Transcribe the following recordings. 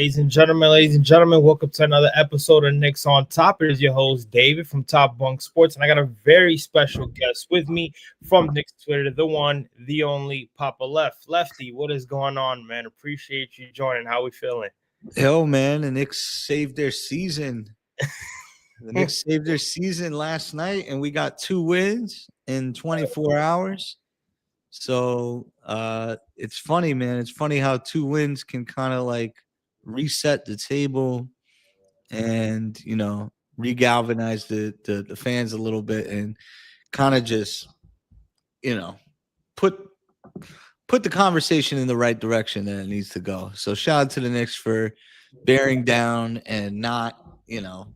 Ladies and gentlemen, welcome to another episode of Knicks On Top. It is your host, David from Top Bunk Sports, and I got a very special guest with me from Knicks Twitter, the one, the only, POPPA Lefty, what is going on, man? Appreciate you joining. How we feeling? Yo, man, the Knicks saved their season. The Knicks saved their season last night, and we got 2 wins in 24 hours. So it's funny, man. It's funny how 2 wins can kind of like reset the table and, regalvanize the fans a little bit and kind of just, you know, put put the conversation in the right direction that it needs to go. So shout out to the Knicks for bearing down and not,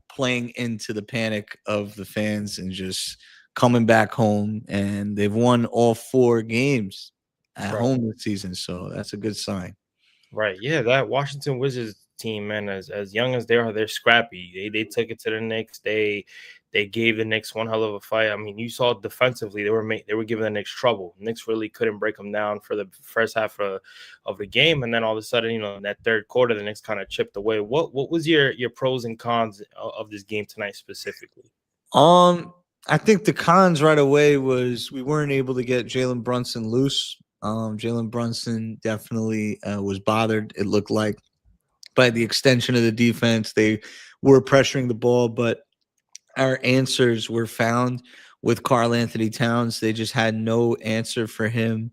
playing into the panic of the fans and just coming back home. And they've won all 4 games at home this season. So that's a good sign. Right. Yeah, that Washington Wizards team, man, as young as they are, they're scrappy. They took it to the Knicks. They gave the Knicks one hell of a fight. I mean, you saw defensively they were giving the Knicks trouble. Knicks really couldn't break them down for the first half of the game, and then all of a sudden, in that third quarter, the Knicks kind of chipped away. What was your pros and cons of this game tonight specifically? I think the cons right away was we weren't able to get Jalen Brunson loose. Jalen Brunson definitely was bothered, it looked like, by the extension of the defense. They were pressuring the ball, but our answers were found with Karl Anthony Towns. They just had no answer for him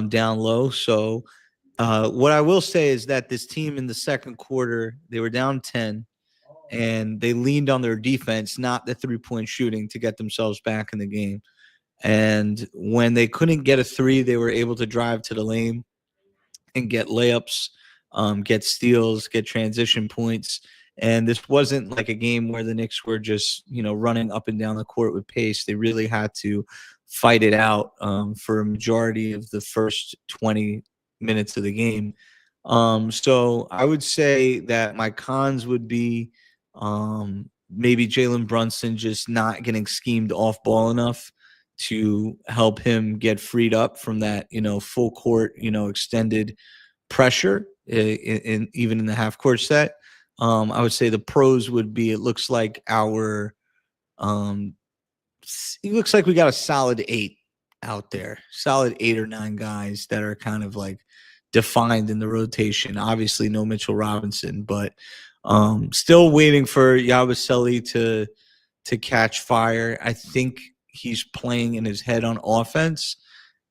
down low. So what I will say is that this team in the second quarter, they were down 10, and they leaned on their defense, not the three-point shooting, to get themselves back in the game. And when they couldn't get a 3, they were able to drive to the lane and get layups, get steals, get transition points. And this wasn't like a game where the Knicks were just, running up and down the court with pace. They really had to fight it out for a majority of the first 20 minutes of the game. So I would say that my cons would be maybe Jalen Brunson just not getting schemed off ball enough to help him get freed up from that, full court, extended pressure even in the half court set. I would say the pros would be, it looks like we got a solid 8 out there, solid 8 or 9 guys that are kind of like defined in the rotation. Obviously no Mitchell Robinson, but still waiting for Yabusele to catch fire. I think he's playing in his head on offense,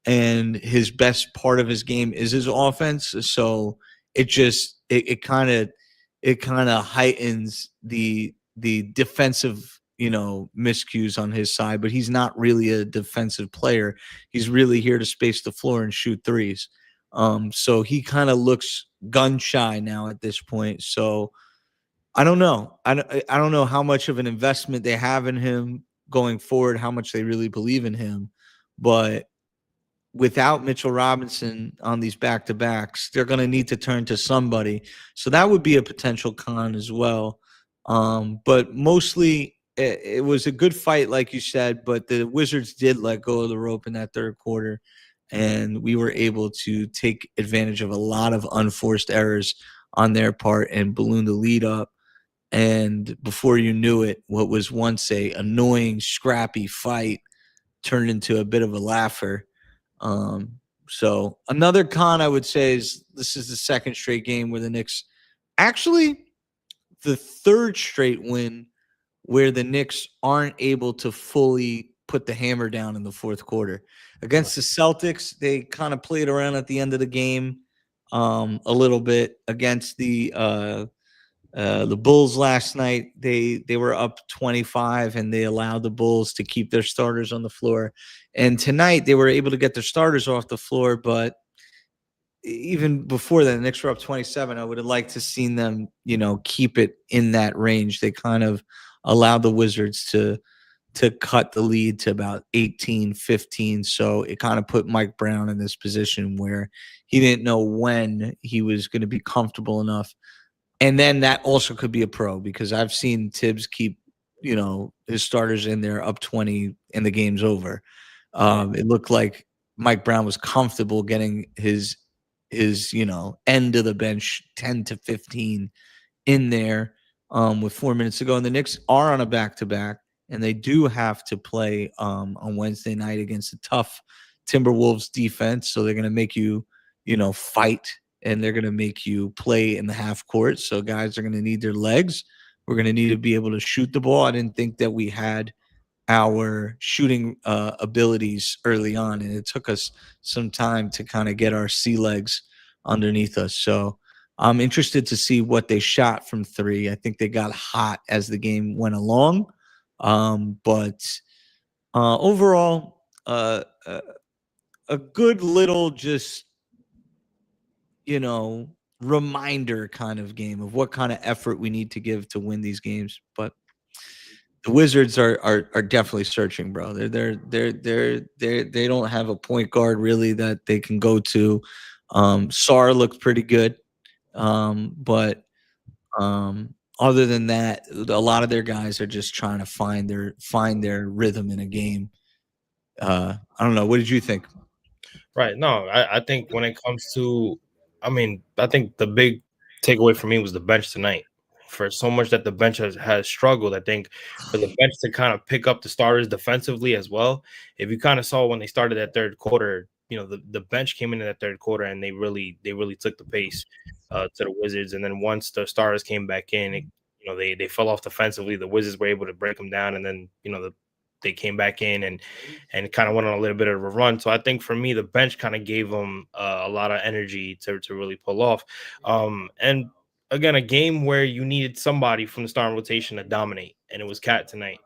and his best part of his game is his offense. So it kind of heightens the defensive, miscues on his side, but he's not really a defensive player. He's really here to space the floor and shoot threes. So he kind of looks gun shy now at this point. So I don't know. I don't know how much of an investment they have in him going forward, how much they really believe in him. But without Mitchell Robinson on these back-to-backs, they're going to need to turn to somebody. So that would be a potential con as well. But mostly it was a good fight, like you said, but the Wizards did let go of the rope in that third quarter, and we were able to take advantage of a lot of unforced errors on their part and balloon the lead up. And before you knew it, what was once a annoying, scrappy fight turned into a bit of a laugher. So another con I would say is this is the second straight game where the Knicks, actually the third straight win where the Knicks aren't able to fully put the hammer down in the fourth quarter. Against the Celtics, they kind of played around at the end of the game a little bit. Against the Bulls last night, they were up 25, and they allowed the Bulls to keep their starters on the floor. And tonight they were able to get their starters off the floor, but even before that, the Knicks were up 27. I would have liked to seen them, keep it in that range. They kind of allowed the Wizards to cut the lead to about 18, 15. So it kind of put Mike Brown in this position where he didn't know when he was going to be comfortable enough. And then that also could be a pro, because I've seen Tibbs keep, his starters in there up 20 and the game's over. It looked like Mike Brown was comfortable getting his his end of the bench 10 to 15 in there with 4 minutes to go. And the Knicks are on a back-to-back, and they do have to play on Wednesday night against a tough Timberwolves defense. So they're going to make you, fight, and they're going to make you play in the half court. So guys are going to need their legs. We're going to need to be able to shoot the ball. I didn't think that we had our shooting abilities early on, and it took us some time to kind of get our sea legs underneath us. So I'm interested to see what they shot from three. I think they got hot as the game went along, but overall, a good little just reminder kind of game of what kind of effort we need to give to win these games. But the Wizards are definitely searching, bro. They don't have a point guard really that they can go to. Sar looked pretty good, but other than that, a lot of their guys are just trying to find their rhythm in a game. I don't know. What did you think? Right. No, I think when it comes to, I think the big takeaway for me was the bench tonight. For so much that the bench has struggled, I think for the bench to kind of pick up the starters defensively as well. If you kind of saw when they started that third quarter, the bench came into that third quarter and they really took the pace to the Wizards. And then once the starters came back in, they fell off defensively. The Wizards were able to break them down, and then they came back in and kind of went on a little bit of a run. So I think for me, the bench kind of gave them a lot of energy to really pull off. And again, a game where you needed somebody from the starting rotation to dominate, and it was Cat tonight.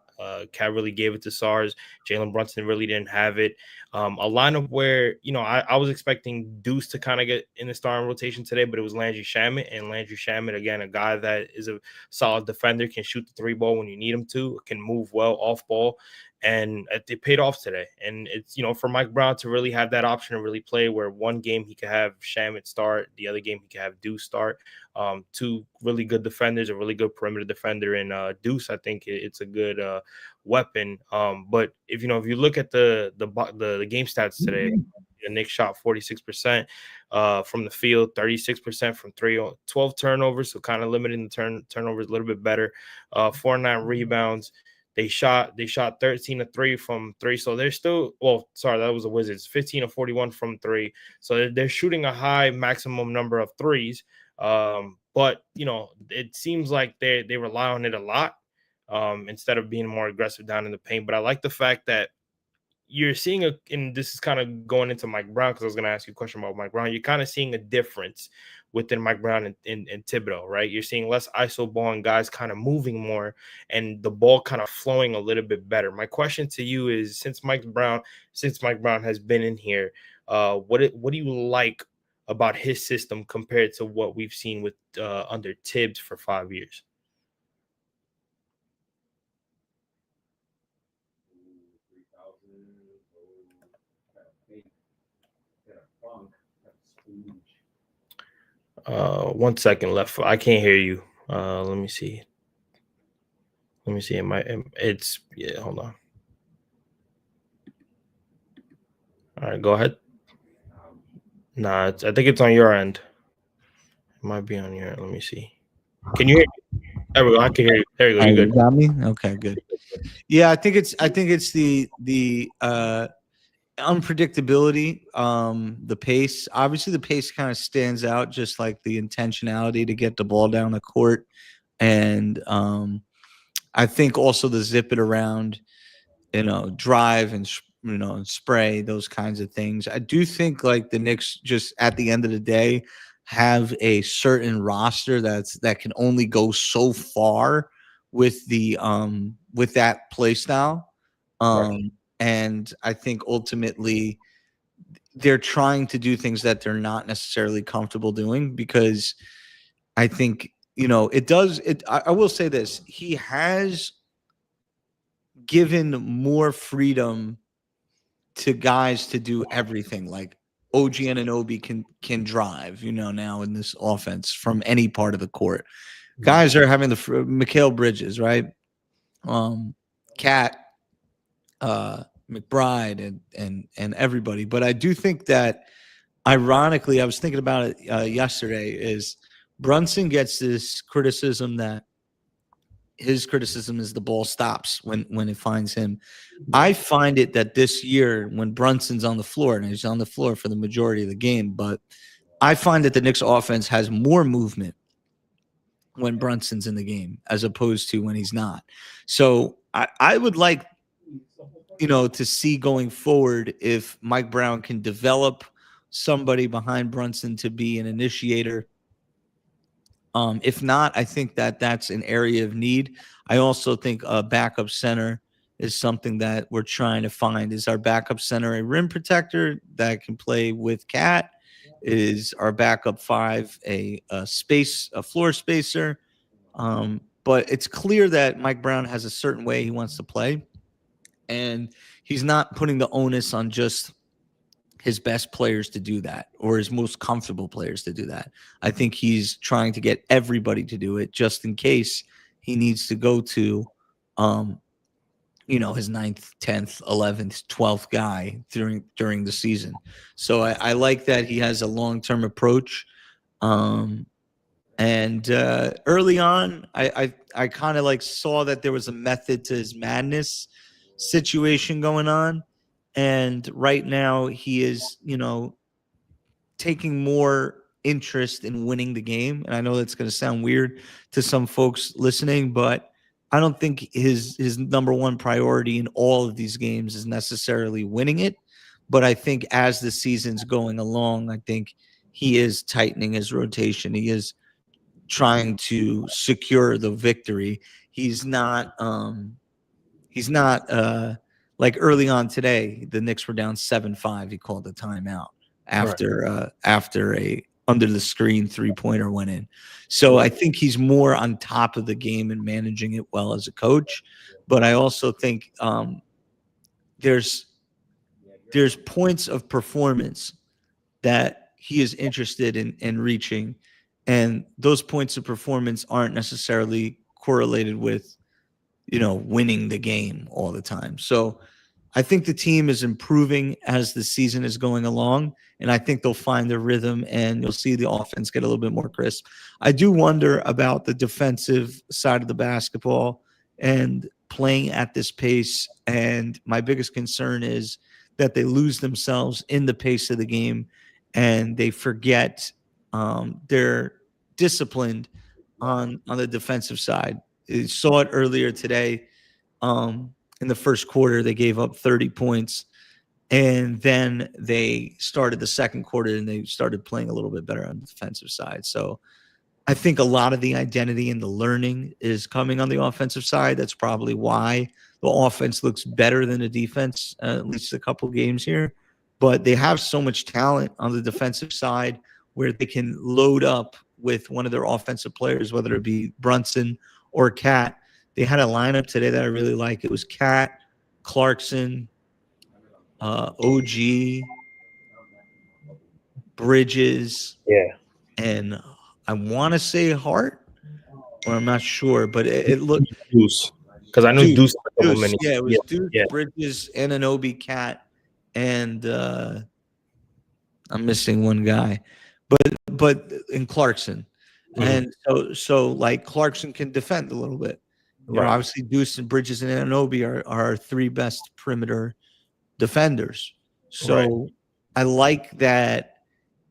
Cat really gave it to SARS. Jalen Brunson really didn't have it. A lineup where, I was expecting Deuce to kind of get in the starting rotation today, but it was Landry Shamet. And Landry Shamet, again, a guy that is a solid defender, can shoot the three ball when you need him to, can move well off ball. And it paid off today. And it's, for Mike Brown to really have that option to really play, where one game he could have Shamet start, the other game he could have Deuce start. Two really good defenders, a really good perimeter defender in Deuce. I think it's a good weapon. But if you look at the game stats today, the Knicks shot 46% from the field, 36% from three, 12 turnovers, so kind of limiting the turnovers a little bit better. 4-9 rebounds. They shot 13 to 3 from three. So they're still, that was the Wizards, 15 to 41 from three. So they're shooting a high maximum number of threes. But it seems like they rely on it a lot instead of being more aggressive down in the paint. But I like the fact that you're seeing and this is kind of going into Mike Brown, because I was going to ask you a question about Mike Brown. You're kind of seeing a difference within Mike Brown and Thibodeau, right? You're seeing less ISO ball and guys kind of moving more and the ball kind of flowing a little bit better. My question to you is, since Mike Brown has been in here, what do you like about his system compared to what we've seen with under Tibbs for 5 years? Bunk. 1 second left. I can't hear you. Let me see. It's hold on. All right, go ahead. Nah, I think it's on your end. It might be on your end. Let me see. Can you hear me? There we go. I can hear you. There you go. You good? You got me? Okay, good. Yeah, I think it's the unpredictability, the pace. Obviously, the pace kind of stands out, just like the intentionality to get the ball down the court, and I think also the zip it around, drive and and spray, those kinds of things. I do think like the Knicks, just at the end of the day, have a certain roster that can only go so far with with that play style. Right. And I think ultimately they're trying to do things that they're not necessarily comfortable doing, because I think, I will say this, he has given more freedom to guys to do everything. Like OG Anunoby can drive, now in this offense from any part of the court. Guys are having the Mikal Bridges, right? Cat, McBride, and everybody. But I do think that ironically, I was thinking about it yesterday, is Brunson gets this criticism that his criticism is the ball stops when it finds him. I find it that this year when Brunson's on the floor, and he's on the floor for the majority of the game, but I find that the Knicks offense has more movement when Brunson's in the game as opposed to when he's not. So I would like, to see going forward if Mike Brown can develop somebody behind Brunson to be an initiator. If not, I think that that's an area of need. I also think a backup center is something that we're trying to find. Is our backup center a rim protector that can play with Cat? Is our backup five a floor spacer? But it's clear that Mike Brown has a certain way he wants to play, and he's not putting the onus on just his best players to do that or his most comfortable players to do that. I think he's trying to get everybody to do it just in case he needs to go to, his 9th, 10th, 11th, 12th guy during the season. So I like that he has a long-term approach. And early on, I kind of like saw that there was a method to his madness situation going on. And right now he is, taking more interest in winning the game. And I know that's going to sound weird to some folks listening, but I don't think his number one priority in all of these games is necessarily winning it. But I think as the season's going along, I think he is tightening his rotation. He is trying to secure the victory. He's not like early on today, the Knicks were down 7-5. He called a timeout after a under the screen 3-pointer went in. So I think he's more on top of the game and managing it well as a coach. But I also think there's points of performance that he is interested in reaching, and those points of performance aren't necessarily correlated with winning the game all the time. So I think the team is improving as the season is going along, and I think they'll find their rhythm, and you'll see the offense get a little bit more crisp. I do wonder about the defensive side of the basketball and playing at this pace, and my biggest concern is that they lose themselves in the pace of the game, and they forget they're disciplined on the defensive side. You saw it earlier today. In the first quarter, they gave up 30 points, and then they started the second quarter and they started playing a little bit better on the defensive side. So I think a lot of the identity and the learning is coming on the offensive side. That's probably why the offense looks better than the defense, at least a couple games here. But they have so much talent on the defensive side where they can load up with one of their offensive players, whether it be Brunson or Cat. They had a lineup today that I really like. It was Cat, Clarkson, OG, Bridges, and I want to say Hart, or I'm not sure, but it looked Deuce, because I know Deuce. Yeah, it was Deuce, Bridges, Anunoby, Cat, and I'm missing one guy, but in Clarkson, and so like Clarkson can defend a little bit. Obviously, Deuce and Bridges and Anunoby are our three best perimeter defenders. So I like that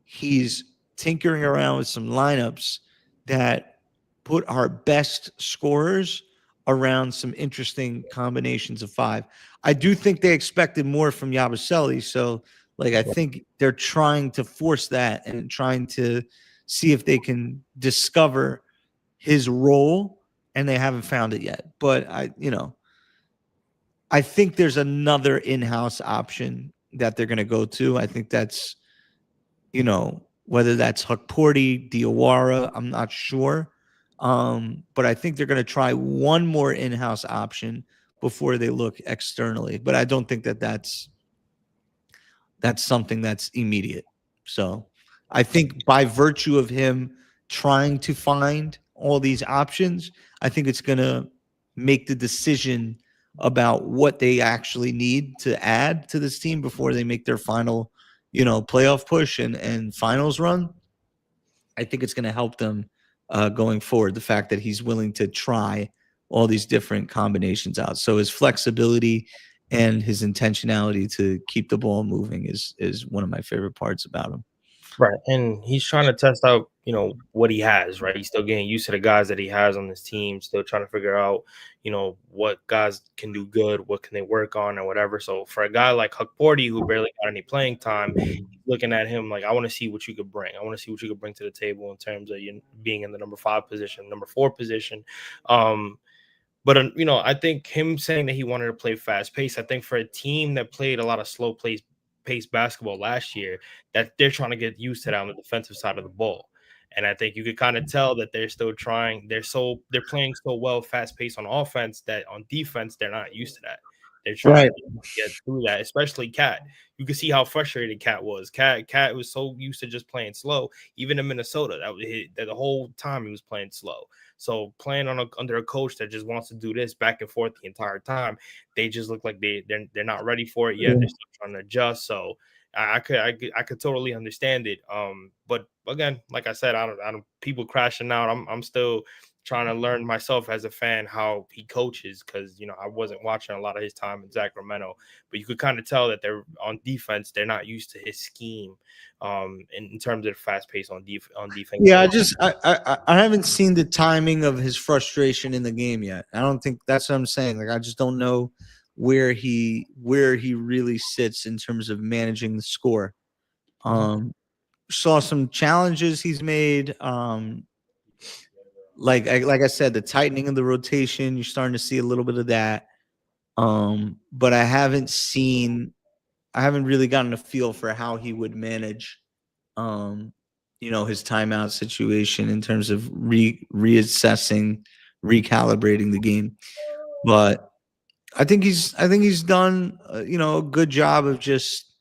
he's tinkering around with some lineups that put our best scorers around some interesting combinations of five. I do think they expected more from Yabusele. So, I think they're trying to force that and trying to see if they can discover his role, and they haven't found it yet. But I think there's another in-house option that they're going to go to. I think that's, whether that's Hukporti, Diawara, I'm not sure. But I think they're going to try one more in-house option before they look externally. But I don't think that's something that's immediate. So I think by virtue of him trying to find all these options, I think it's going to make the decision about what they actually need to add to this team before they make their final, playoff push and finals run, I think it's going to help them going forward. The fact that he's willing to try all these different combinations out. So his flexibility and his intentionality to keep the ball moving is one of my favorite parts about him. Right, and he's trying to test out, what he has, right? He's still getting used to the guys that he has on this team, still trying to figure out, what guys can do good, what can they work on, or whatever. So for a guy like Huck Porty, who barely got any playing time, he's looking at him like, I want to see what you could bring. I want to see what you could bring to the table in terms of you being in the number 5 position, number 4 position. But I think him saying that he wanted to play fast pace, I think for a team that played a lot of slow pace basketball last year, that they're trying to get used to that on the defensive side of the ball. And I think you could kind of tell that they're still trying. They're playing so well fast paced on offense that on defense they're not used to that. They're trying Right. to get through that, especially Cat. You could see how frustrated Cat was. Cat was so used to just playing slow, even in Minnesota. That the whole time he was playing slow. So playing under a coach that just wants to do this back and forth the entire time, they just look like they're not ready for it yet. They're still trying to adjust. So I could totally understand it. But again, like I said, I don't people crashing out. I'm still trying to learn myself as a fan how he coaches, because I wasn't watching a lot of his time in Sacramento, but you could kind of tell that they're on defense. They're not used to his scheme, in terms of the fast pace on defense. Yeah, I haven't seen the timing of his frustration in the game yet. I don't think that's what I'm saying. Like I just don't know where he really sits in terms of managing the score. Saw some challenges he's made. Like I said, the tightening of the rotation, you're starting to see a little bit of that. But I haven't really gotten a feel for how he would manage his timeout situation in terms of reassessing, recalibrating the game. But I think he's done a good job of just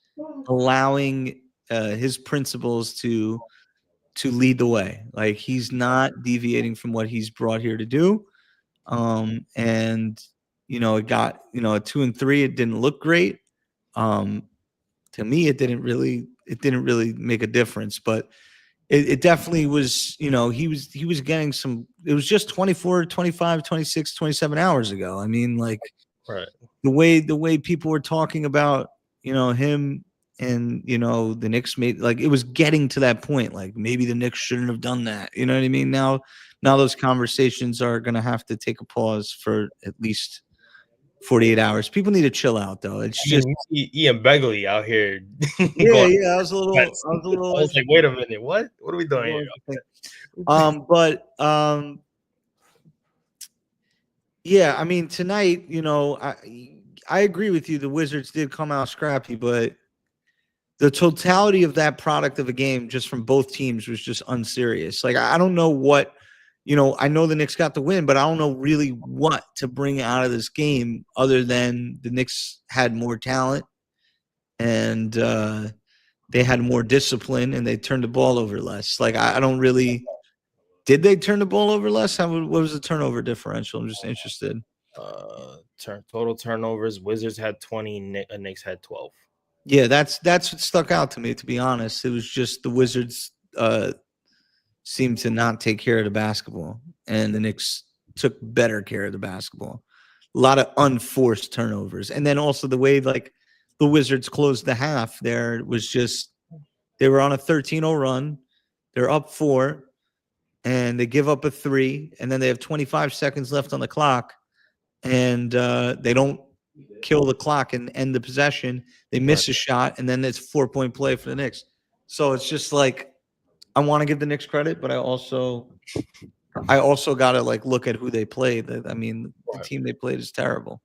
allowing his principles to lead the way. Like he's not deviating from what he's brought here to do. And it got at 2 and 3, it didn't look great. To me, it didn't really make a difference, but it definitely was, he was getting some, it was just 24, 25, 26, 27 hours ago. I mean, like Right. the way people were talking about, him and, the Knicks made, like, it was getting to that point. Like maybe the Knicks shouldn't have done that. You know what I mean? Now those conversations are going to have to take a pause for at least 48 hours. People need to chill out though. It's just, you see Ian Begley out here. yeah. I was a little, I was like, wait a minute, what are we doing here? Yeah, I mean tonight, I agree with you. The Wizards did come out scrappy, but the totality of that product of a game just from both teams was just unserious. Like I don't know what, I know the Knicks got the win, but I don't know really what to bring out of this game other than the Knicks had more talent and they had more discipline and they turned the ball over less. Like I don't really. Did they turn the ball over less? What was the turnover differential? I'm just interested. Total turnovers. Wizards had 20. Knicks had 12. Yeah, that's what stuck out to me. To be honest, it was just the Wizards seemed to not take care of the basketball, and the Knicks took better care of the basketball. A lot of unforced turnovers, and then also the way like the Wizards closed the half. There was just they were on a 13-0 run. They're up 4. And they give up a 3, and then they have 25 seconds left on the clock, and they don't kill the clock and end the possession. They miss a shot, and then it's 4-point play for the Knicks. So it's just like I want to give the Knicks credit, but I also got to like look at who they played. I mean, the team they played is terrible.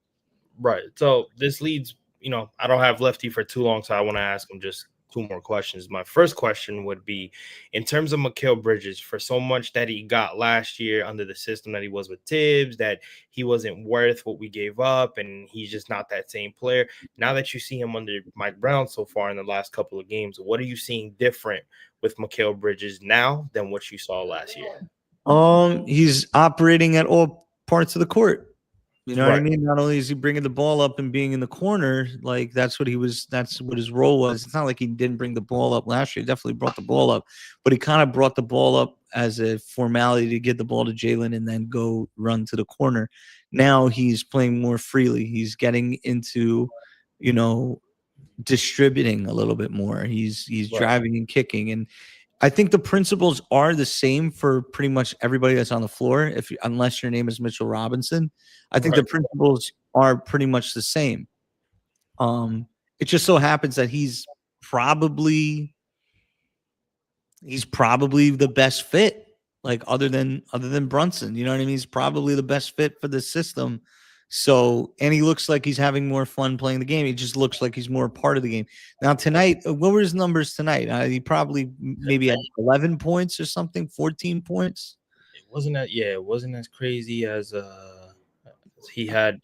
Right. So this leads, I don't have Lefty for too long, so I want to ask him just 2 more questions. My first question would be, in terms of Mikal Bridges, for so much that he got last year under the system that he was with Tibbs, that he wasn't worth what we gave up, and he's just not that same player. Now that you see him under Mike Brown so far in the last couple of games, what are you seeing different with Mikal Bridges now than what you saw last year? He's operating at all parts of the court. You know what I Right. mean? Not only is he bringing the ball up and being in the corner, like that's what his role was. It's not like he didn't bring the ball up last year. He definitely brought the ball up, but he kind of brought the ball up as a formality to get the ball to Jalen and then go run to the corner. Now he's playing more freely. He's getting into, you know, distributing a little bit more. He's Right. driving and kicking, and I think the principles are the same for pretty much everybody that's on the floor. Unless your name is Mitchell Robinson, I think the Right. principles are pretty much the same. It just so happens that probably he's probably the best fit, like other than Brunson. You know what I mean? He's probably the best fit for the system. So, and he looks like he's having more fun playing the game. He just looks like he's more a part of the game. Now tonight, what were his numbers tonight? He probably maybe had 11 points or something, 14 points. It wasn't as crazy as he had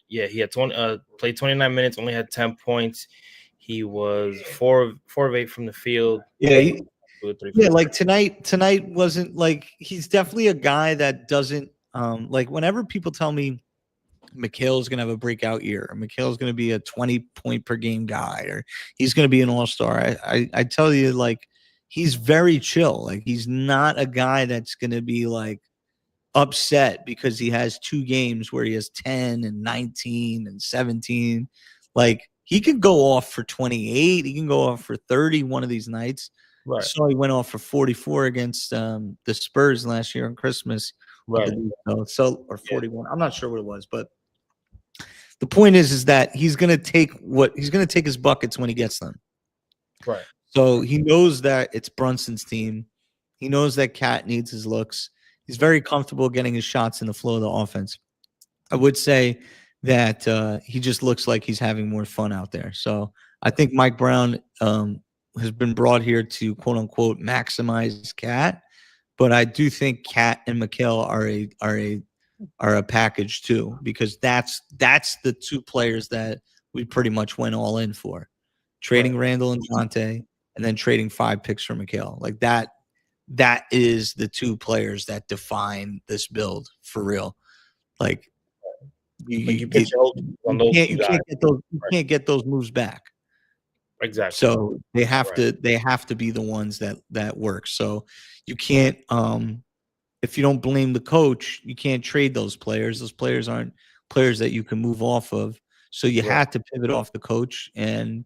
20 played 29 minutes, only had 10 points. He was four of 8 from the field. Yeah, Two or three yeah, from like tonight wasn't like he's definitely a guy that doesn't like whenever people tell me Mikhail's gonna have a breakout year, or Mikhail's gonna be a 20 point per game guy, or he's gonna be an all-star. I tell you, like, he's very chill. Like he's not a guy that's gonna be like upset because he has 2 games where he has 10 and 19 and 17. Like he could go off for 28, he can go off for 30 one of these nights. I right, saw he went off for 44 against the Spurs last year on Christmas, I right, believe. So or yeah, 41. I'm not sure what it was, but the point is that he's gonna take his buckets when he gets them. right, So he knows that it's Brunson's team. He knows that Cat needs his looks. He's very comfortable getting his shots in the flow of the offense. I would say that he just looks like he's having more fun out there. So I think Mike Brown has been brought here to quote unquote maximize Cat, but I do think Cat and Mikhail are a package too, because that's the 2 players that we pretty much went all in for. right, Trading Randall and Dante, and then trading 5 picks for Mikhail. Like that is the 2 players that define this build for real. Like like you put your hopes on those two guys. you Right, can't get those moves back. exactly. So they have Right, to be the ones that work. So you can't if you don't blame the coach, you can't trade those players. Those players aren't players that you can move off of. So you right, had to pivot off the coach, and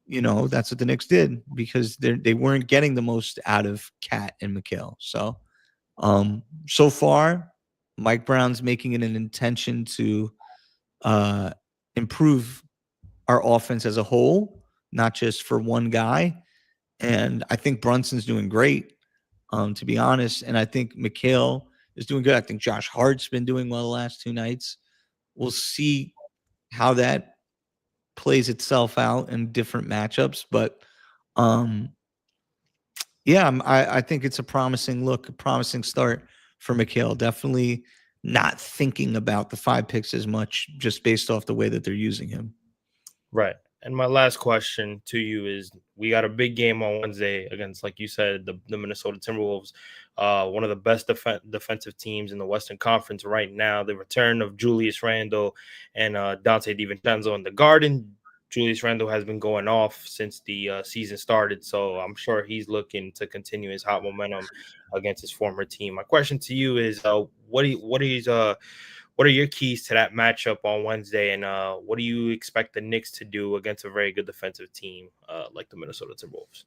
that's what the Knicks did because they weren't getting the most out of Cat and Mikhail. So so far, Mike Brown's making it an intention to improve our offense as a whole, not just for one guy. And I think Brunson's doing great, to be honest. And I think Mikhail is doing good. I think Josh Hart's been doing well the last 2 nights. We'll see how that plays itself out in different matchups. But yeah, I think it's a promising look, a promising start for Mikhail. Definitely not thinking about the 5 picks as much just based off the way that they're using him. right. And my last question to you is: we got a big game on Wednesday against, like you said, the Minnesota Timberwolves, one of the best defensive teams in the Western Conference right now. The return of Julius Randle and Dante DiVincenzo in the Garden. Julius Randle has been going off since the season started, so I'm sure he's looking to continue his hot momentum against his former team. My question to you is: what are your keys to that matchup on Wednesday, and what do you expect the Knicks to do against a very good defensive team like the Minnesota Timberwolves?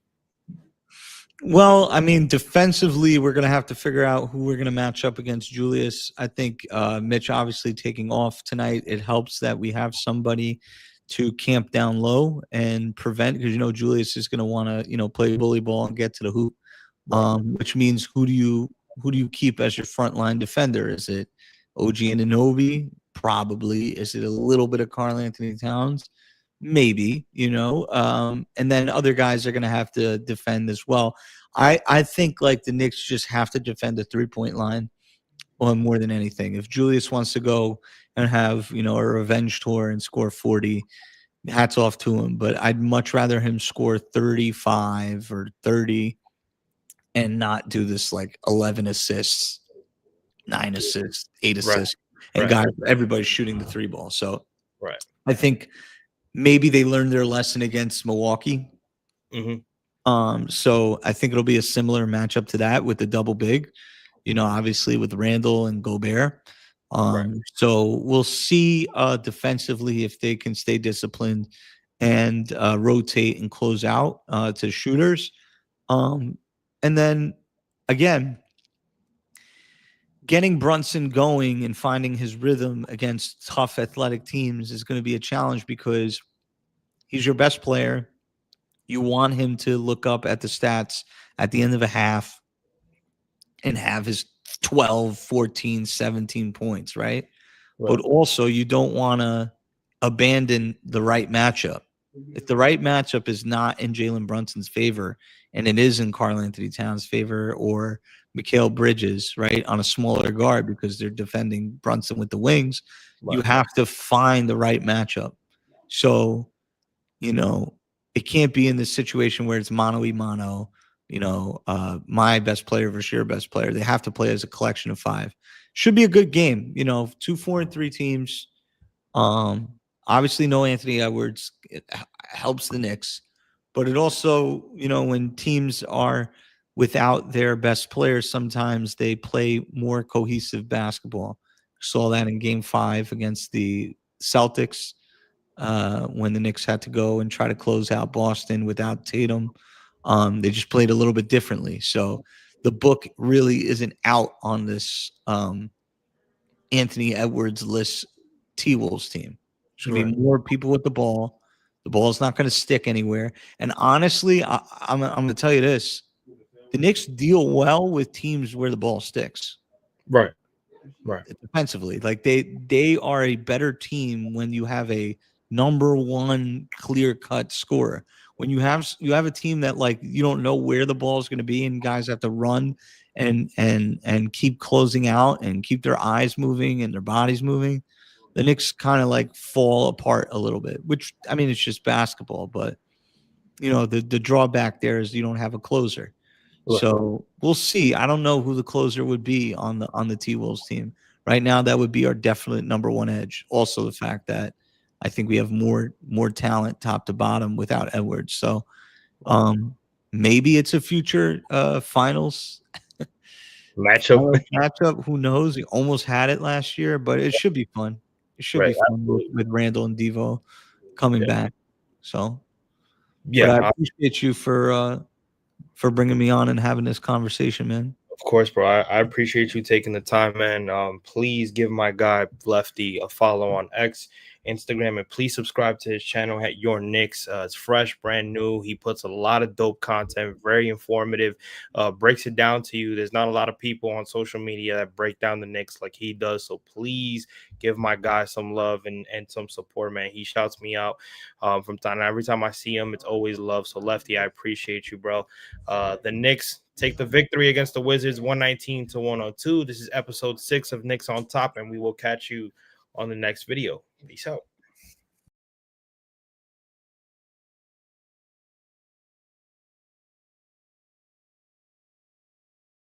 Well, I mean, defensively, we're going to have to figure out who we're going to match up against Julius. I think Mitch obviously taking off tonight, it helps that we have somebody to camp down low and prevent, because Julius is going to want to play bully ball and get to the hoop. Right. Which means who do you keep as your frontline defender? Is it OG Anunoby? Probably. Is it a little bit of Karl Anthony Towns? Maybe. And then other guys are going to have to defend as well. I think like the Knicks just have to defend the 3-point line on more than anything. If Julius wants to go and have a revenge tour and score 40, hats off to him. But I'd much rather him score 35 or 30 and not do this like 11 assists, 9 assists, 8 Right. assists and everybody's shooting the 3-ball. So Right. I think maybe they learned their lesson against Milwaukee. So I think it'll be a similar matchup to that with the double big, obviously with Randall and Gobert. So we'll see defensively if they can stay disciplined and rotate and close out to shooters. And then again, getting Brunson going and finding his rhythm against tough athletic teams is going to be a challenge because he's your best player. You want him to look up at the stats at the end of a half and have his 12, 14, 17 points, right? But also you don't want to abandon the right matchup. If the right matchup is not in Jalen Brunson's favor and it is in Karl Anthony Towns' favor or Mikal Bridges, right, on a smaller guard because they're defending Brunson with the wings, you have to find the right matchup. So, it can't be in this situation where it's mano-a-mano, my best player versus your best player. They have to play as a collection of 5. Should be a good game, 2, 4, and 3 teams. Obviously, no Anthony Edwards. It helps the Knicks. But it also, when teams are without their best players, sometimes they play more cohesive basketball. Saw that in Game 5 against the Celtics when the Knicks had to go and try to close out Boston without Tatum. They just played a little bit differently. So the book really isn't out on this Anthony Edwards-less T-Wolves team. There's going to be more people with the ball. The ball's not going to stick anywhere. And honestly, I'm going to tell you this. The Knicks deal well with teams where the ball sticks. Right. Defensively. Like they are a better team when you have a number one clear-cut scorer. When you have a team that like you don't know where the ball is going to be and guys have to run and keep closing out and keep their eyes moving and their bodies moving, the Knicks kind of like fall apart a little bit, which I mean it's just basketball, but the drawback there is you don't have a closer. So we'll see. I don't know who the closer would be on the T-Wolves team. Right now, that would be our definite number one edge. Also, the fact that I think we have more talent top to bottom without Edwards. So maybe it's a future finals matchup. Who knows? We almost had it last year, but it should be fun. It should be fun with Randall and Devo coming back. So, but I appreciate you for bringing me on and having this conversation, man. Of course, bro. I appreciate you taking the time, man. Please give my guy Lefty a follow on X, Instagram, and please subscribe to his channel at Your Knicks. It's fresh, brand new. He puts a lot of dope content, very informative, breaks it down to you. There's not a lot of people on social media that break down the Knicks like he does. So please give my guy some love and some support, man. He shouts me out from time. Every time I see him, it's always love. So Lefty, I appreciate you, bro. The Knicks take the victory against the Wizards 119-102. This is episode 6 of Knicks on Top, and we will catch you on the next video. Peace out.